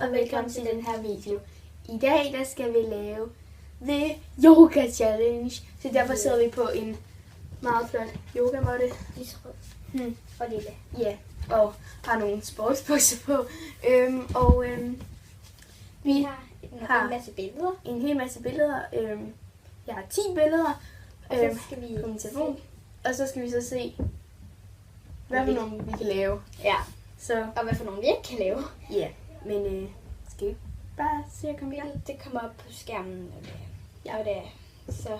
alle og velkommen til den her video. I dag der skal vi lave The Yoga Challenge. Så derfor sidder vi på en meget flot yogamåtte. Lyserød og lille. Ja, og har nogle sportsbukser på. Vi har en masse billeder. En hel masse billeder. Jeg har 10 billeder. Og så skal vi på min telefon. Og så skal vi så se, hvad for nogle vi kan lave. Ja. Så, og hvad for nogle vi ikke kan lave. Ja, men skal vi bare se at komme i gang? Det kommer op på skærmen. Ja, det er så...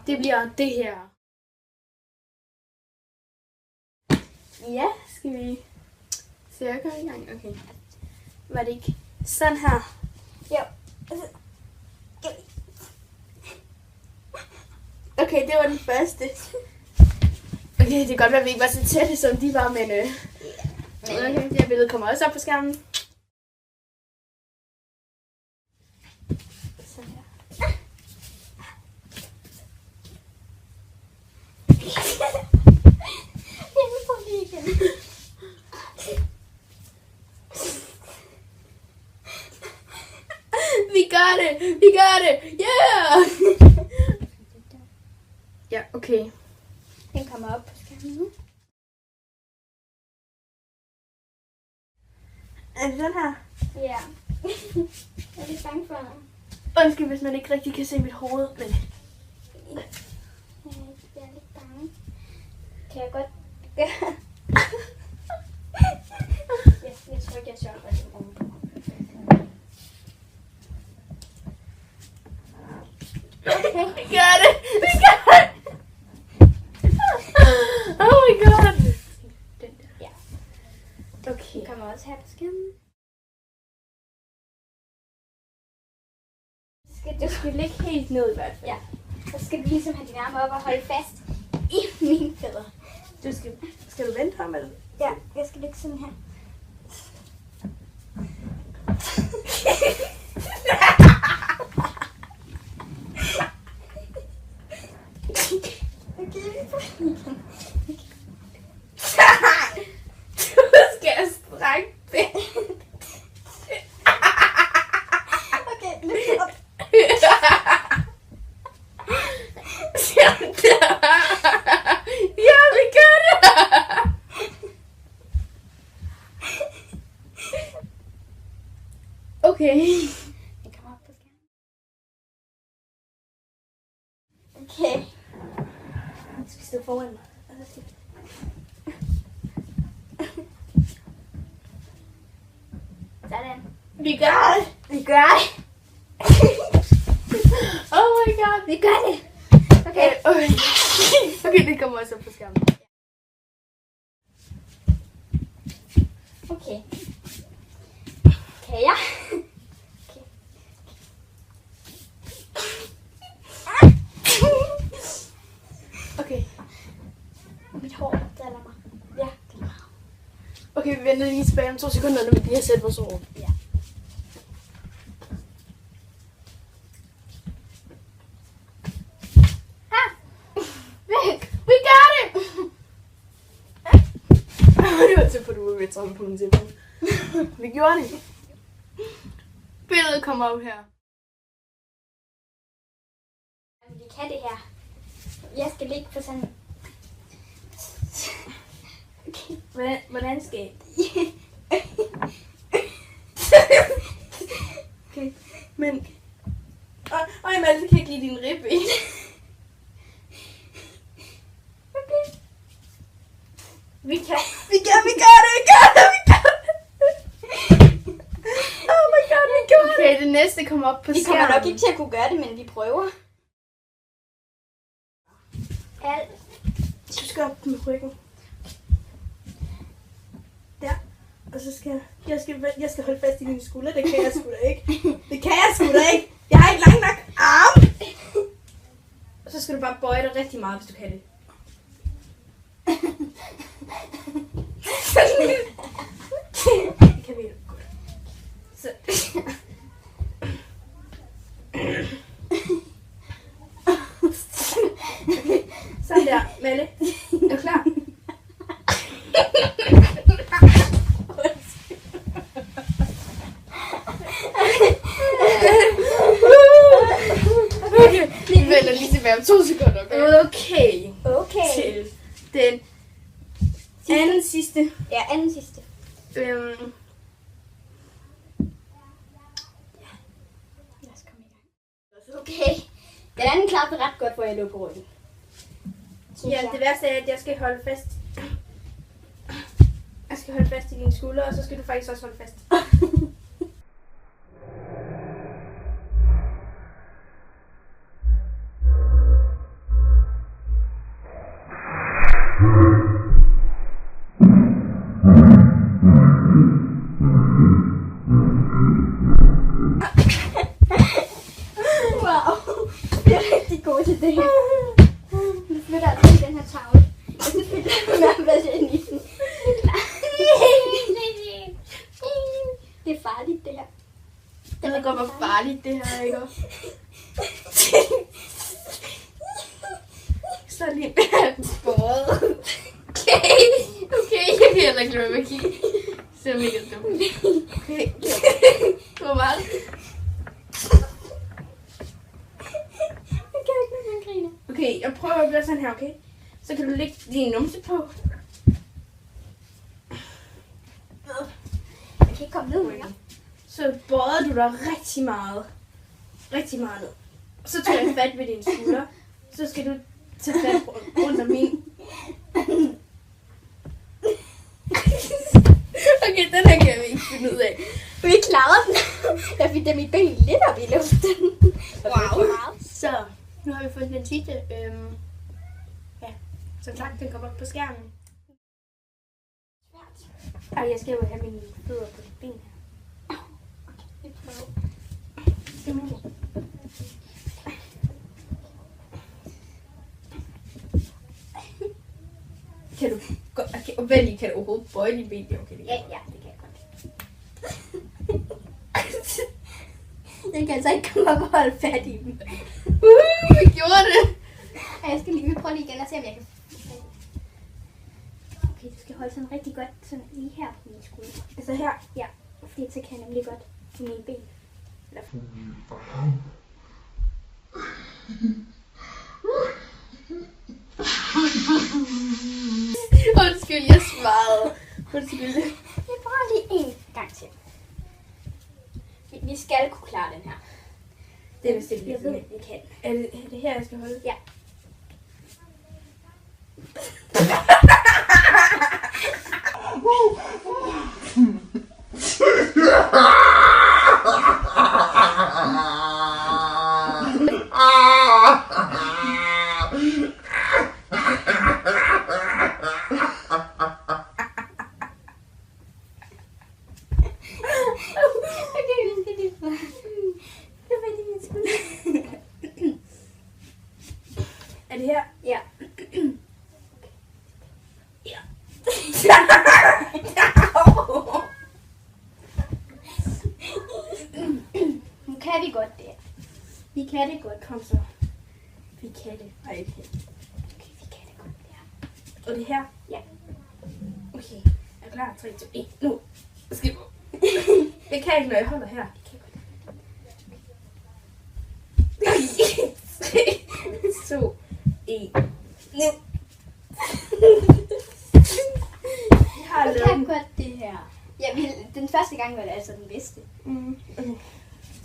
Det bliver det her. Ja, skal vi se at komme i gang? Okay. Var det ikke sådan her? Jo. Okay, det var den første. Okay, det kan godt være, at vi ikke var så tætte, som de var, men okay, det her billede kommer også op på skærmen. Sådan her. Vi gør det! Vi gør det! Yeah! Ja, okay. Den kommer op på skærmen nu. Er det den her? Ja. Jeg er lidt bange for... Undskyld, hvis man ikke rigtig kan se mit hoved, men... Jeg er lidt bange. Kan jeg godt gøre... Jeg tror ikke, jeg sørger lidt ovenpå. Okay. Vi gør det! Vi gør det! Oh my god! Den der. Ja. Okay. Den kommer også her på skærmen. Du skal ligge helt ned i hvert fald. Ja. Så skal du ligesom have dine arme op og holde fast i mine fødder. Skal du vente ham eller? Ja, jeg skal ligge sådan her. Du skal strække det. Okay, løft op. Ja, vi gør det. Okay. Den kommer op på skærmen. Okay. Jeg skal stå foran mig. Sådan. Vi gør det. Vi gør det. Oh my god. Vi gør det. Okay. Okay, det kommer også op på skærmen. Okay. Kan jeg? Okay. Mit hår driller mig. Ja, det er meget. Okay, vi venter lige tilbage om 2 sekunder, når vi lige har sat vores ord. Ja. Væk! Vi gør det! Det var til på, at du var ved at trække på nogle tilbud. Vi gjorde det. Billedet kommer op her. Vi kan det her. Jeg skal ligge på sådan... Okay. Hvordan skal jeg? Okay, men... Øj, Malte, kan jeg ikke lide din ribben. Okay. Vi gør det! Oh my god, vi gør det! Okay, det næste kommer op på skærmen. Vi kommer nok ikke til at kunne gøre det, men vi prøver. Alt. Du skal op med ryggen. Der. Og så skal jeg skal holde fast i dine skuldre. Det kan jeg sgu da ikke. Jeg har ikke lang nok arm. Og så skal du bare bøje dig rigtig meget, hvis du kan det. Det kan vi jo godt. Så. Okay. Sådan der, Malle. Er du klar? melder lige tilbage om 2 sekunder, okay? Okay. Til den anden sidste. Ja, anden sidste. Øhm, Lad os komme i gang. Okay. Den anden klappede ret godt, hvor jeg lå på ryggen. ja, det værste er, at jeg skal holde fast. Jeg skal holde fast i dine skuldre, og så skal du faktisk også holde fast. Wow. Jeg er rigtig god til det her. Nu flytter jeg til den her tavle. Og så flytter jeg nærmest ind i den. Det er farligt, det her. Jeg ved godt, hvor farligt det her er, ikke? Så lige båret. Okay, jeg kan heller ikke lade være med at kigge. Det er mega dumt. Okay. Hvor meget? Jeg kan ikke lade mig grine. Okay, jeg prøver at gøre sådan her, okay? Så kan du lægge din numse på. Jeg kan ikke komme ned mere. Så bøjede du dig rigtig meget. Rigtig meget ned. Så tager jeg fat ved dine skulder. Så skal du tage fat rundt om min. Okay, den her kan jeg ikke finde ud af. Vi klarede den. Jeg fik da mit ben lidt op i luften. Wow. Så, nu har vi fået den sidste. Ja, som sagt, den kommer op på skærmen. Ej, jeg skal jo have mine fødder på dit ben her. Vi prøver. Kan du godt, okay, vælge, kan du overhovedet bøje dine ben? Det er okay. Ja, det kan jeg godt. Jeg kan altså ikke komme op og holde fat i dem. Jeg gjorde det. Og jeg skal lige prøve lige igen og se, om jeg kan... Okay, du skal holde sådan rigtig godt, sådan lige her på min skulder. Altså her. Ja, fordi så kan jeg nemlig godt på mine ben. Eller... Undskyld, jeg svarede. Undskyld. Jeg prøver lige en gang til. Vi skal kunne klare den her. Det er vist det, Jeg ved, vi kan. Er det her, jeg skal holde? Ja. Okay, vi skal lige prøve. Det var det, min skulder. Er det her? Ja. Ja. Nu kan vi godt det. Vi kan det godt. Kom så. Vi kan det. Nej, ikke. Okay, vi kan det godt der. Og det her? Ja. Okay. Er klar? 3, 2, 1. Nu. Skal du. Jeg kan ikke, når jeg holder her. Vi kan godt. 3, 2, 1. Nu. Jeg har Vi lavet kan den. godt det her. Ja, den første gang var det altså den bedste. Okay.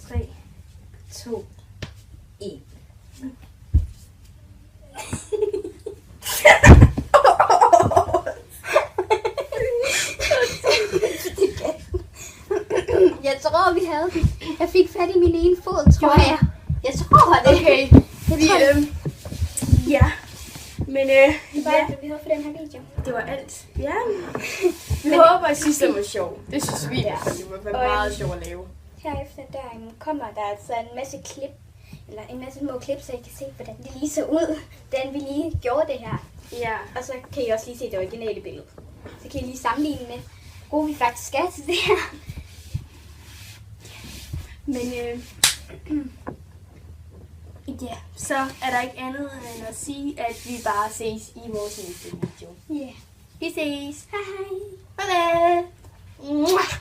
3, 2, 1. Jeg tror, vi havde den. Jeg fik fat i min ene fod, tror jeg. Jeg tror det. Okay. Vi, ja. Men Det var ja, alt, vi havde for den her video. det var alt. Ja. Vi håber, at sidste var sjov. Det synes vi. Ja. Det var meget sjovt at lave. Herefter der kommer der altså en masse klip, eller en masse små klip, så I kan se, hvordan det lige så ud, den vi lige gjorde det her. Ja. Og så kan I også lige se det originale billede. Så kan I lige sammenligne med, hvor vi faktisk skal til det her. Men ja, så er der ikke andet end at sige, at vi bare ses i vores næste video. Ja. Yeah. Vi ses. Hej hej. Hej. Mwah.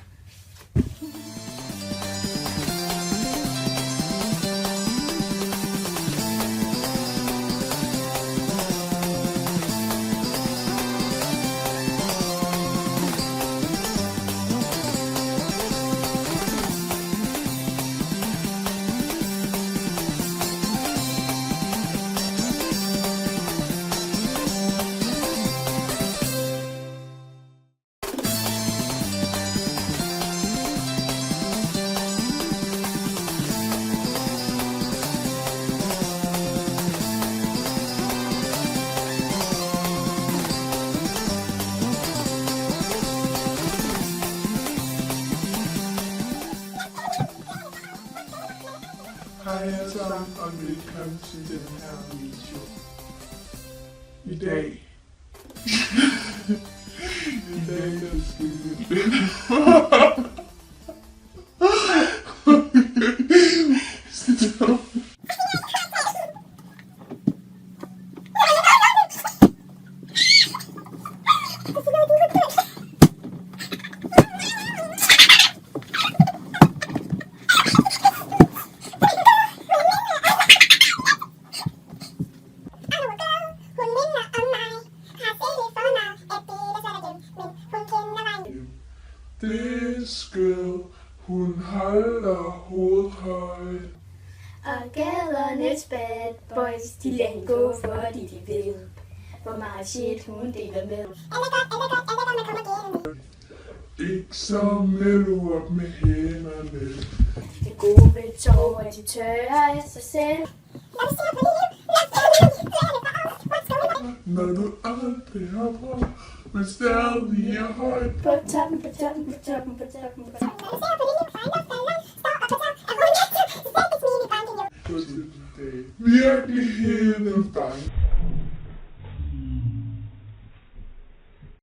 velkommen til den her video. I dag der skal vi This girl, hun holder hovedet højt. Og gadernes bad boys, de lader hende gå, fordi de ved, hvor meget shit hun deler med. Ikke så med op med hænderne. Det gode ved tårer, de tørrer af sig selv. Når du aldrig har prøvet, men stadig er højt. På toppen, på toppen, på toppen, på toppen, på toppen. Virkeligheden bange.